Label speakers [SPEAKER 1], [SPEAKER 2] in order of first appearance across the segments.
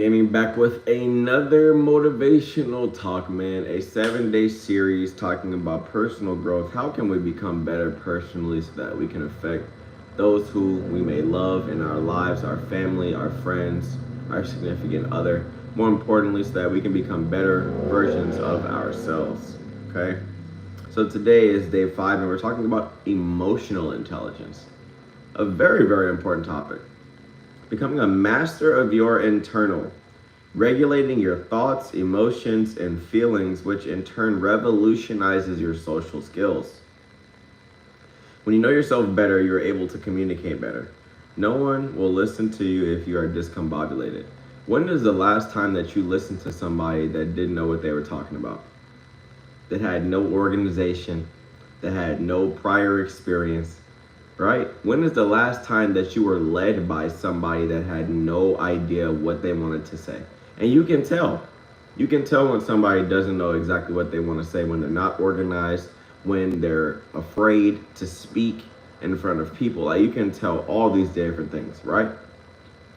[SPEAKER 1] Gaming back with another motivational talk, man. A 7-day series talking about personal growth. How can we become better personally so that we can affect those who we may love in our lives, our family, our friends, our significant other. More importantly, so that we can become better versions of ourselves. Okay? So today is day 5, and we're talking about emotional intelligence. A very, very important topic. Becoming a master of your internal, regulating your thoughts, emotions, and feelings, which in turn revolutionizes your social skills. When you know yourself better, you're able to communicate better. No one will listen to you if you are discombobulated. When is the last time that you listened to somebody that didn't know what they were talking about? That had no organization, that had no prior experience, right? When is the last time that you were led by somebody that had no idea what they wanted to say? And you can tell. You can tell when somebody doesn't know exactly what they want to say, when they're not organized, when they're afraid to speak in front of people. Like, you can tell all these different things, right?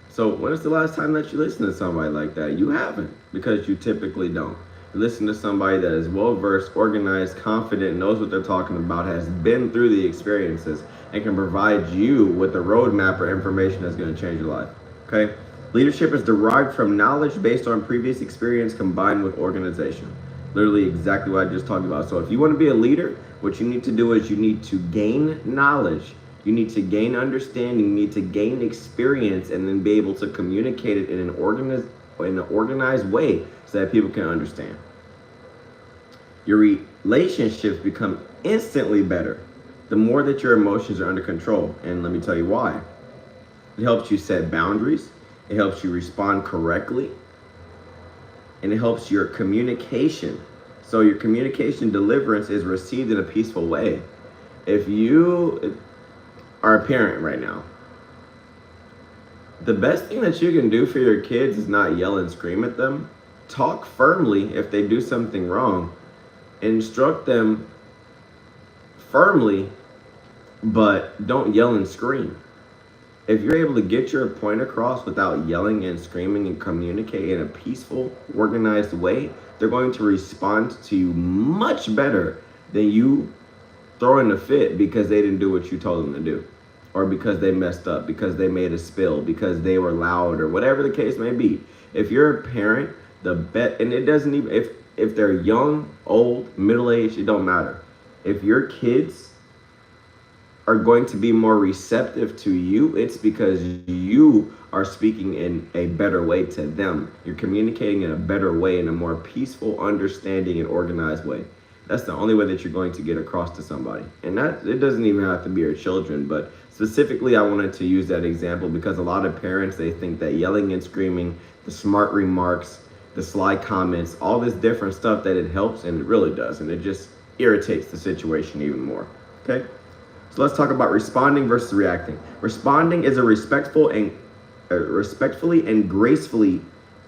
[SPEAKER 1] So when is the last time that you listened to somebody like that? You haven't, because you typically don't. You listen to somebody that is well-versed, organized, confident, knows what they're talking about, has been through the experiences, and can provide you with a roadmap or information that's going to change your life. Okay? Leadership is derived from knowledge based on previous experience combined with organization. Literally exactly what I just talked about. So if you want to be a leader, what you need to do is you need to gain knowledge. You need to gain understanding. You need to gain experience, and then be able to communicate it in an organized way so that people can understand. Your relationships become instantly better the more that your emotions are under control. And let me tell you why. It helps you set boundaries. It helps you respond correctly. And it helps your communication. So your communication deliverance is received in a peaceful way. If you are a parent right now, the best thing that you can do for your kids is not yell and scream at them. Talk firmly if they do something wrong. Instruct them firmly, but don't yell and scream. If you're able to get your point across without yelling and screaming and communicate in a peaceful, organized way, they're going to respond to you much better than you throwing a fit because they didn't do what you told them to do, or because they messed up, because they made a spill, because they were loud, or whatever the case may be. If you're a parent, and it doesn't even, if they're young, old, middle-aged, it don't matter. If your kids are going to be more receptive to you, it's because you are speaking in a better way to them. You're communicating in a better way, in a more peaceful, understanding, and organized way. That's the only way that you're going to get across to somebody. And that, it doesn't even have to be your children, but specifically I wanted to use that example because a lot of parents, they think that yelling and screaming, the smart remarks, the sly comments, all this different stuff, that it helps, and it really does. And it just irritates the situation even more. Okay? So let's talk about responding versus reacting. Responding is a respectfully and gracefully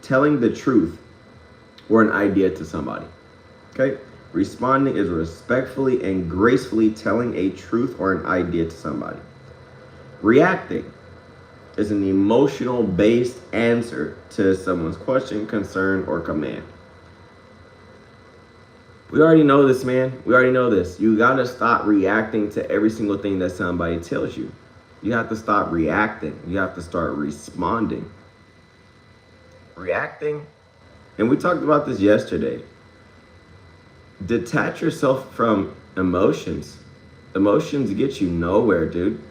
[SPEAKER 1] telling the truth or an idea to somebody. Okay? Responding is respectfully and gracefully telling a truth or an idea to somebody. Reacting is an emotional-based answer to someone's question, concern, or command. We already know this, man. We already know this. You gotta stop reacting to every single thing that somebody tells you. You have to stop reacting. You have to start responding. Reacting, and we talked about this yesterday. Detach yourself from emotions. Emotions get you nowhere, dude.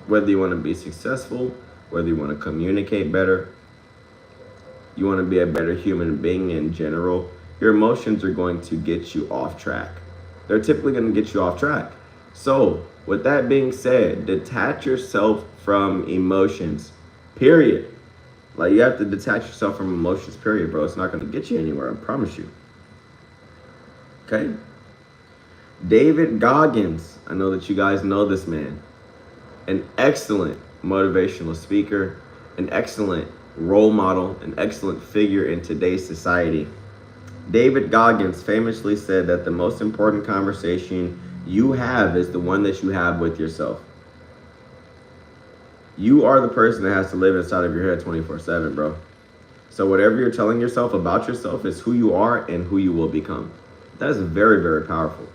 [SPEAKER 1] Whether you want to be successful, whether you want to communicate better, you want to be a better human being in general, your emotions are going to get you off track. They're typically going to get you off track. So, with that being said, detach yourself from emotions, period. Like, you have to detach yourself from emotions, period, bro. It's not going to get you anywhere, I promise you. Okay? David Goggins, I know that you guys know this man. An excellent motivational speaker, an excellent role model, an excellent figure in today's society. David Goggins famously said that the most important conversation you have is the one that you have with yourself. You are the person that has to live inside of your head 24/7, bro. So whatever you're telling yourself about yourself is who you are and who you will become. That's very, very powerful.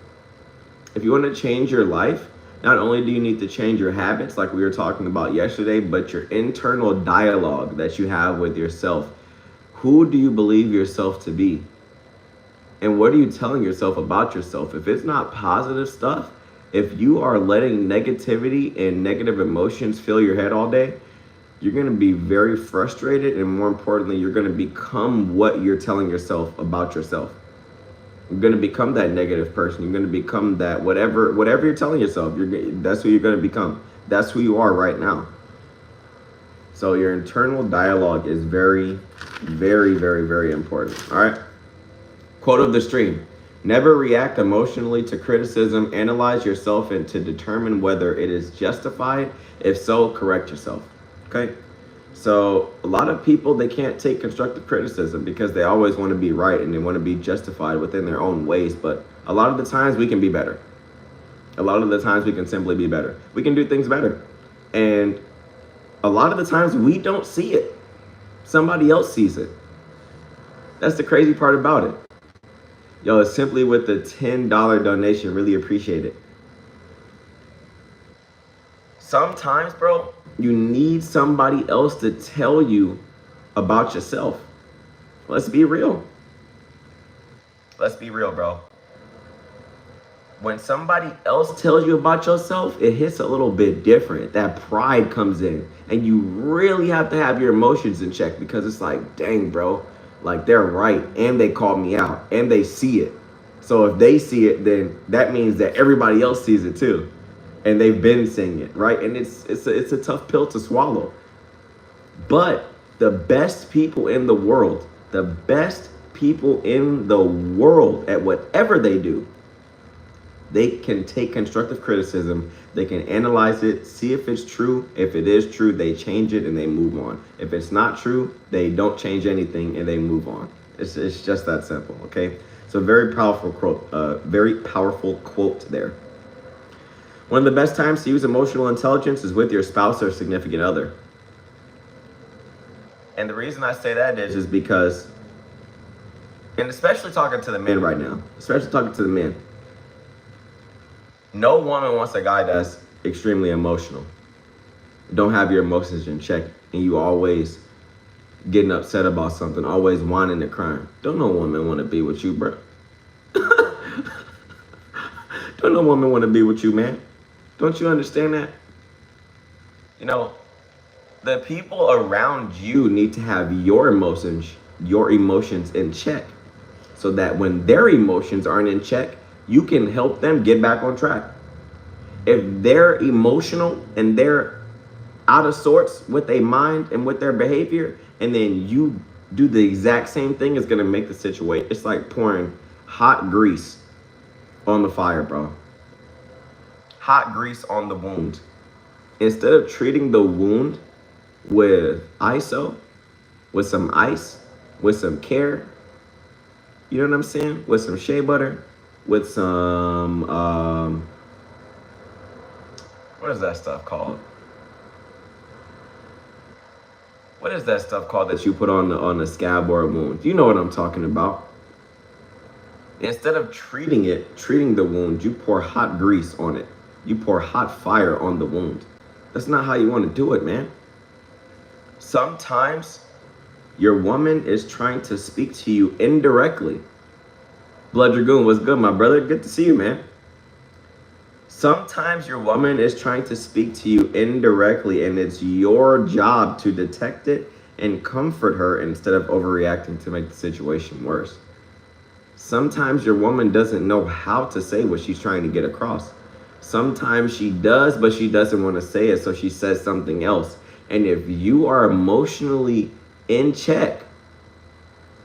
[SPEAKER 1] If you want to change your life, not only do you need to change your habits like we were talking about yesterday, but your internal dialogue that you have with yourself. Who do you believe yourself to be? And what are you telling yourself about yourself? If it's not positive stuff, if you are letting negativity and negative emotions fill your head all day, you're going to be very frustrated, and more importantly, you're going to become what you're telling yourself about yourself. You're going to become that negative person. You're going to become that whatever you're telling yourself, that's who you're going to become. That's who you are right now. So your internal dialogue is very, very, very, very important. All right. Quote of the stream. Never react emotionally to criticism. Analyze yourself and to determine whether it is justified. If so, correct yourself. Okay? So a lot of people, they can't take constructive criticism because they always want to be right and they want to be justified within their own ways. But a lot of the times we can be better. A lot of the times we can simply be better. We can do things better. And a lot of the times we don't see it. Somebody else sees it. That's the crazy part about it. Yo, it's simply with the $10 donation. Really appreciate it. Sometimes, bro, you need somebody else to tell you about yourself. Let's be real. Let's be real, bro. When somebody else tells you about yourself, it hits a little bit different. That pride comes in, and you really have to have your emotions in check because it's like, dang, bro. Like, they're right, and they called me out, and they see it. So if they see it, then that means that everybody else sees it too, and they've been seeing it, right? And it's a tough pill to swallow. But the best people in the world, at whatever they do, they can take constructive criticism. They can analyze it, see if it's true. If it is true, they change it and they move on. If it's not true, they don't change anything and they move on. It's just that simple, okay? So very powerful quote there. One of the best times to use emotional intelligence is with your spouse or significant other. And the reason I say that is because, and especially talking to the men right now, no woman wants a guy that's extremely emotional. Don't have your emotions in check, and you always getting upset about something, always whining and crying. Don't no woman want to be with you, bro. Don't no woman want to be with you, man. Don't you understand that? You know, the people around you need to have your emotions in check, so that when their emotions aren't in check, you can help them get back on track. If they're emotional and they're out of sorts with their mind and with their behavior, and then you do the exact same thing, it's gonna make the situation, it's like pouring hot grease on the fire, bro. Hot grease on the wound. Instead of treating the wound with ISO, with some ice, with some care, you know what I'm saying? With some shea butter, with some, what is that stuff called? What is that stuff called that you put on the scab or a wound? You know what I'm talking about. Instead of treating the wound, you pour hot grease on it. You pour hot fire on the wound. That's not how you want to do it, man. Sometimes your woman is trying to speak to you indirectly. Blood Dragoon, what's good, my brother? Good to see you, man. Sometimes your woman is trying to speak to you indirectly, and it's your job to detect it and comfort her instead of overreacting to make the situation worse. Sometimes your woman doesn't know how to say what she's trying to get across. Sometimes she does, but she doesn't want to say it, so she says something else. And if you are emotionally in check,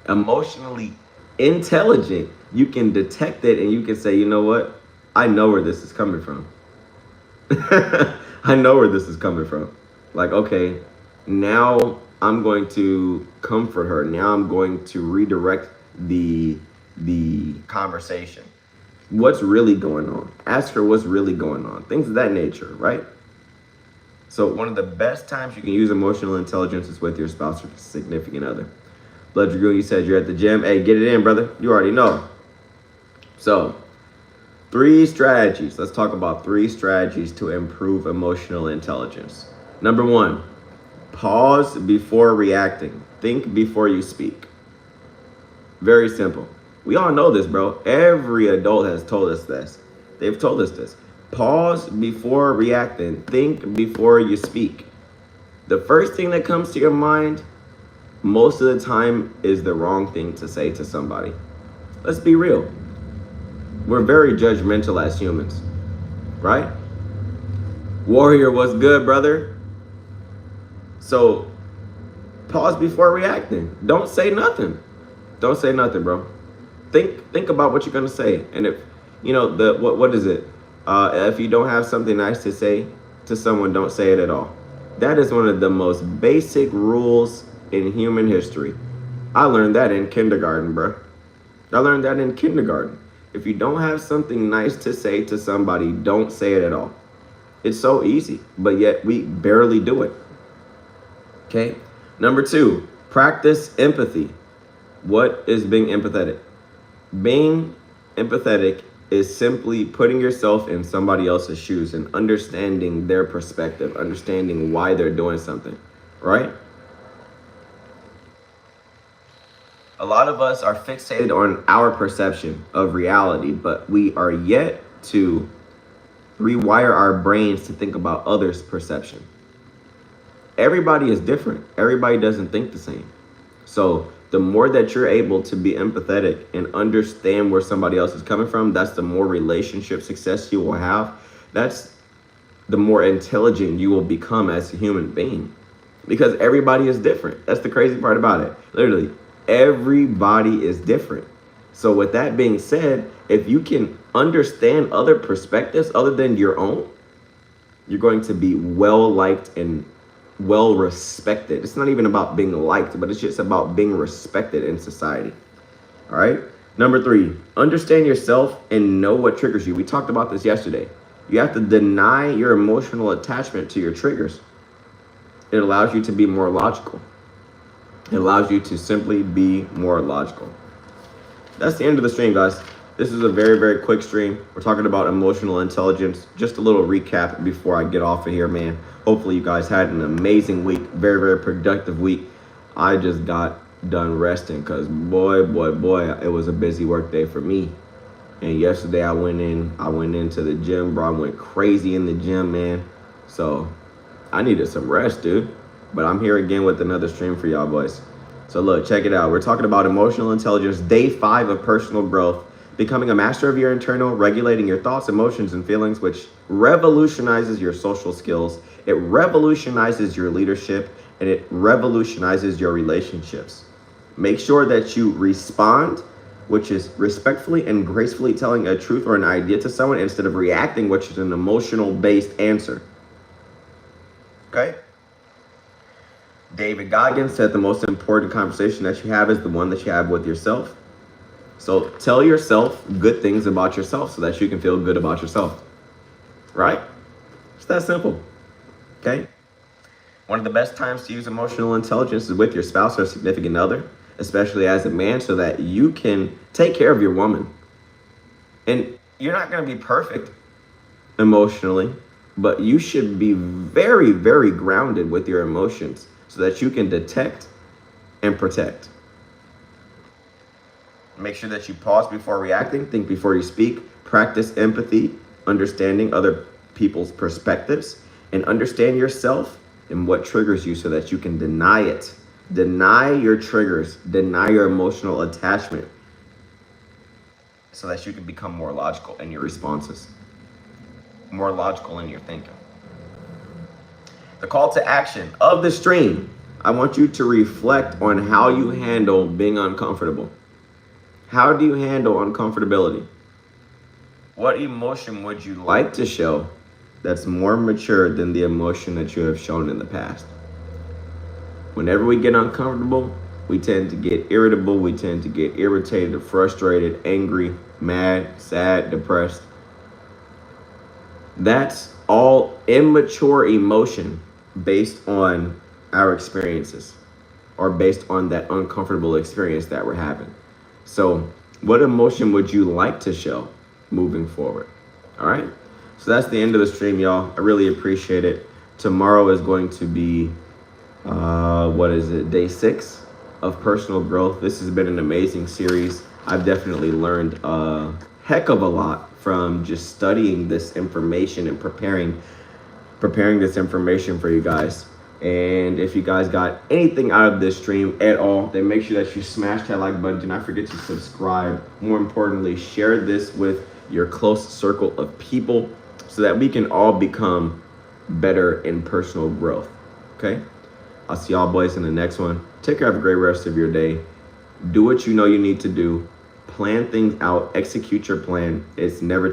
[SPEAKER 1] emotionally intelligent, you can detect it and you can say, you know what? I know where this is coming from. I know where this is coming from. Like, okay, now I'm going to comfort her. Now I'm going to redirect the conversation. What's really going on? Ask her what's really going on. Things of that nature, right? So one of the best times you can use emotional intelligence is with your spouse or significant other. Blood Dragoon, you said you're at the gym. Hey, get it in, brother. You already know. So, 3 strategies. Let's talk about 3 strategies to improve emotional intelligence. Number 1, pause before reacting. Think before you speak. Very simple. We all know this, bro. Every adult has told us this. They've told us this. Pause before reacting. Think before you speak. The first thing that comes to your mind most of the time is the wrong thing to say to somebody. Let's be real. We're very judgmental as humans, right? Warrior, what's good, brother? So pause before reacting. Don't say nothing. Don't say nothing, bro. Think about what you're gonna say. And if you know what is it? If you don't have something nice to say to someone, don't say it at all. That is one of the most basic rules in human history. I learned that in kindergarten, bro. I learned that in kindergarten. If you don't have something nice to say to somebody, don't say it at all. It's so easy, but yet we barely do it. Okay? Number 2, practice empathy. What is being empathetic? Being empathetic is simply putting yourself in somebody else's shoes and understanding their perspective, understanding why they're doing something, right? A lot of us are fixated on our perception of reality, but we are yet to rewire our brains to think about others' perception. Everybody is different. Everybody doesn't think the same. So the more that you're able to be empathetic and understand where somebody else is coming from, that's the more relationship success you will have. That's the more intelligent you will become as a human being, because everybody is different. That's the crazy part about it. Literally, everybody is different. So with that being said, if you can understand other perspectives other than your own, you're going to be well liked and well respected. It's not even about being liked, but it's just about being respected in society. All right. Number 3, understand yourself and know what triggers you. We talked about this yesterday. You have to deny your emotional attachment to your triggers. It allows you to be more logical. It allows you to simply be more logical. That's the end of the stream, guys. This is a very, very quick stream. We're talking about emotional intelligence. Just a little recap before I get off of here, man. Hopefully you guys had an amazing week. Very, very productive week. I just got done resting because boy, it was a busy work day for me. And yesterday I went into the gym, bro. I went crazy in the gym, man. So I needed some rest, dude. But I'm here again with another stream for y'all boys. So look, check it out. We're talking about emotional intelligence, day 5 of personal growth. Becoming a master of your internal, regulating your thoughts, emotions, and feelings, which revolutionizes your social skills. It revolutionizes your leadership, and it revolutionizes your relationships. Make sure that you respond, which is respectfully and gracefully telling a truth or an idea to someone instead of reacting, which is an emotional-based answer. Okay? David Goggins said the most important conversation that you have is the one that you have with yourself. So tell yourself good things about yourself so that you can feel good about yourself. Right? It's that simple. Okay? One of the best times to use emotional intelligence is with your spouse or significant other, especially as a man, so that you can take care of your woman. And you're not going to be perfect emotionally, but you should be very, very grounded with your emotions so that you can detect and protect. Make sure that you pause before reacting, think before you speak, practice empathy, understanding other people's perspectives, and understand yourself and what triggers you so that you can deny it. Deny your triggers, deny your emotional attachment so that you can become more logical in your responses, more logical in your thinking. The call to action of the stream, I want you to reflect on how you handle being uncomfortable. How do you handle uncomfortability? What emotion would you like to show that's more mature than the emotion that you have shown in the past? Whenever we get uncomfortable, we tend to get irritable, we tend to get irritated, frustrated, angry, mad, sad, depressed. That's all immature emotion based on our experiences. are based on that uncomfortable experience that we're having. So what emotion would you like to show moving forward? All right. So that's the end of the stream, y'all. I really appreciate it. Tomorrow is going to be, day 6 of personal growth. This has been an amazing series. I've definitely learned a heck of a lot from just studying this information and preparing this information for you guys. And if you guys got anything out of this stream at all, then make sure that you smash that like button. Do not forget to subscribe. More importantly, share this with your close circle of people so that we can all become better in personal growth. Okay? I'll see y'all boys in the next one. Take care. Have a great rest of your day. Do what you know you need to do. Plan things out. Execute your plan. It's never